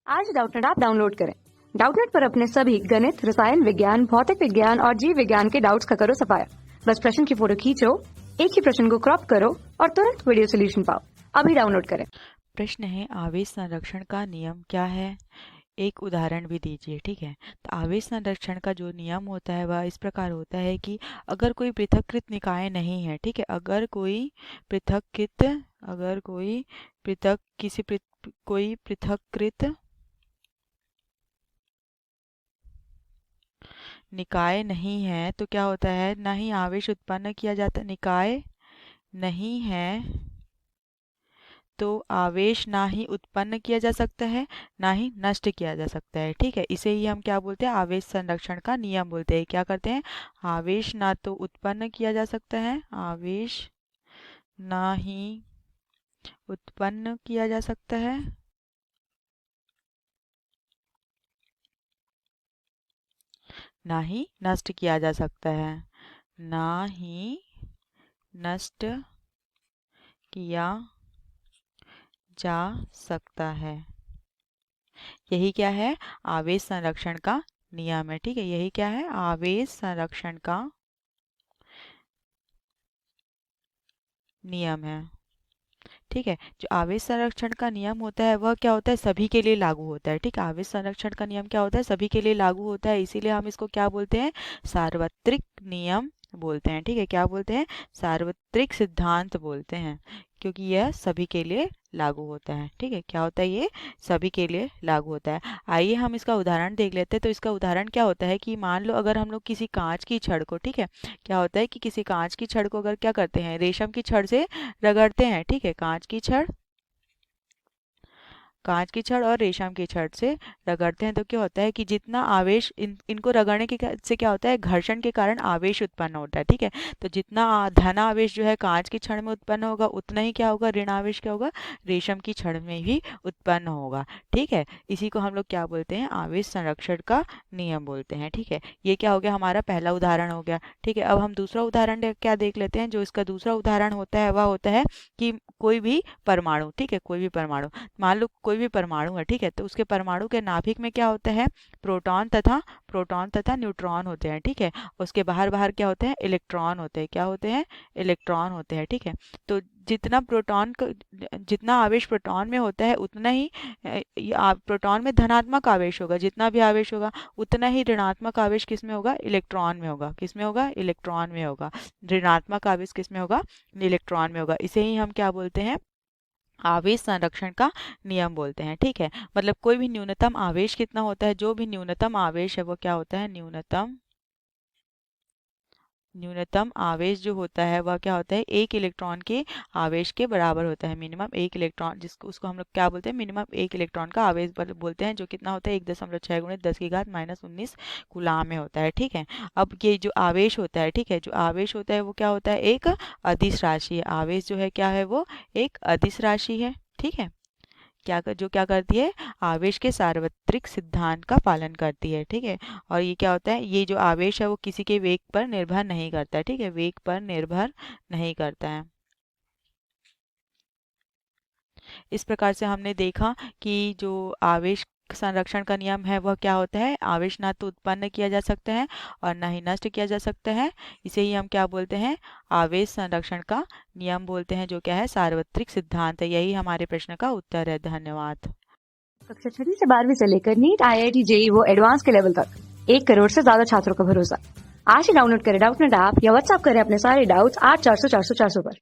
आज Doubtnut app download करें। Doubtnut पर अपने सभी गणित, रसायन विज्ञान, भौतिक विज्ञान और जीव विज्ञान के डाउट्स का करो सफाया। बस प्रश्न की फोटो खींचो, एक ही प्रश्न को क्रॉप करो और तुरंत वीडियो सोल्यूशन पाओ। अभी डाउनलोड करें। प्रश्न है, आवेश संरक्षण का नियम क्या है? एक उदाहरण भी दीजिए। ठीक है, तो आवेश संरक्षण का जो नियम होता है वह इस प्रकार होता है कि अगर कोई पृथक्कृत निकाय नहीं है, ठीक है, अगर कोई पृथक्कृत निकाय नहीं है तो क्या होता है, ना ही आवेश उत्पन्न किया जाता। निकाय नहीं है तो आवेश ना ही उत्पन्न किया जा सकता है, ना ही नष्ट किया जा सकता है। ठीक है, इसे ही हम क्या बोलते हैं, आवेश संरक्षण का नियम बोलते हैं। क्या करते हैं, आवेश ना तो उत्पन्न किया जा सकता है, आवेश ना ही उत्पन्न किया जा सकता है, ना ही नष्ट किया जा सकता है, ना ही नष्ट किया जा सकता है। यही क्या है, आवेश संरक्षण का नियम है। ठीक है, यही क्या है, आवेश संरक्षण का नियम है। ठीक है, जो आवेश संरक्षण का नियम होता है वह क्या होता है, सभी के लिए लागू होता है। ठीक है, आवेश संरक्षण का नियम क्या होता है, सभी के लिए लागू होता है, इसीलिए हम इसको क्या बोलते हैं, सार्वत्रिक नियम बोलते हैं। ठीक है, क्या बोलते हैं, सार्वत्रिक सिद्धांत बोलते हैं, क्योंकि यह सभी के लिए लागू होता है। ठीक है, क्या होता है, ये सभी के लिए लागू होता है। आइए हम इसका उदाहरण देख लेते हैं। तो इसका उदाहरण क्या होता है कि मान लो अगर हम लोग किसी कांच की छड़ को, ठीक है, क्या होता है कि किसी कांच की छड़ को अगर क्या करते हैं, रेशम की छड़ से रगड़ते हैं। ठीक है, कांच की छड़ और रेशम की छड़ से रगड़ते हैं तो क्या होता है कि जितना आवेश इनको रगड़ने के से क्या होता है, घर्षण के कारण आवेश उत्पन्न होता है। ठीक है, तो जितना धन आवेश जो है कांच की छड़ में उत्पन्न होगा, उतना ही क्या होगा, ऋण आवेश क्या होगा, रेशम की छड़ में भी उत्पन्न होगा। ठीक है, इसी को हम लोग क्या बोलते हैं, आवेश संरक्षण का नियम बोलते हैं। ठीक है, ये क्या हो गया, हमारा पहला उदाहरण हो गया। ठीक है, अब हम दूसरा उदाहरण क्या देख लेते हैं। जो इसका दूसरा उदाहरण होता है वह होता है कि कोई भी परमाणु, ठीक है, कोई भी परमाणु, मान लो कोई भी परमाणु है। ठीक है, तो उसके परमाणु के नाभिक में क्या होता है, प्रोटॉन तथा न्यूट्रॉन होते हैं। ठीक है, उसके बाहर बाहर क्या होते हैं, इलेक्ट्रॉन होते हैं। क्या होते हैं, इलेक्ट्रॉन होते हैं। ठीक है, तो जितना आवेश प्रोटॉन में होता है उतना ही प्रोटॉन में धनात्मक आवेश होगा, जितना भी आवेश होगा उतना ही ऋणात्मक आवेश किस में होगा, इलेक्ट्रॉन में होगा। किस में होगा, इलेक्ट्रॉन में होगा। ऋणात्मक आवेश किस में होगा, इलेक्ट्रॉन में होगा। इसे ही हम क्या बोलते हैं, आवेश संरक्षण का नियम बोलते हैं। ठीक है, मतलब कोई भी न्यूनतम आवेश कितना होता है, जो भी न्यूनतम आवेश है वो क्या होता है, न्यूनतम आवेश जो होता है वह क्या होता है, एक इलेक्ट्रॉन के आवेश के बराबर होता है। मिनिमम एक इलेक्ट्रॉन, जिसको उसको हम लोग क्या बोलते हैं, मिनिमम एक इलेक्ट्रॉन का आवेश बोलते हैं, जो कितना होता है, 1.6 गुणित 10 की घात -19 कूलाम में होता है। ठीक है, अब ये जो आवेश होता है, ठीक है, जो आवेश होता है वो क्या होता है, एक अदिश राशि है। आवेश जो है क्या है, वो एक अदिश राशि है। ठीक है, क्या करती है, आवेश के सार्वत्रिक सिद्धांत का पालन करती है। ठीक है, और ये क्या होता है, ये जो आवेश है वो किसी के वेग पर निर्भर नहीं करता है। ठीक है, वेग पर निर्भर नहीं करता है। इस प्रकार से हमने देखा कि जो आवेश संरक्षण का नियम है वह क्या होता है, आवेश ना तो उत्पन्न किया जा सकता है और ना ही नष्ट किया जा सकता है। इसे ही हम क्या बोलते हैं, आवेश संरक्षण का नियम बोलते हैं, जो क्या है, सार्वत्रिक सिद्धांत है। यही हमारे प्रश्न का उत्तर है। धन्यवाद। कक्षा 6 से 12वीं से लेकर नीट, IIT, JEE वो एडवांस के लेवल तक 1 करोड़ से ज्यादा छात्रों का भरोसा। आज ही डाउनलोड करें डाउटनेट ऐप या व्हाट्सएप करें अपने सारे डाउट्स 8400 400 400 पर।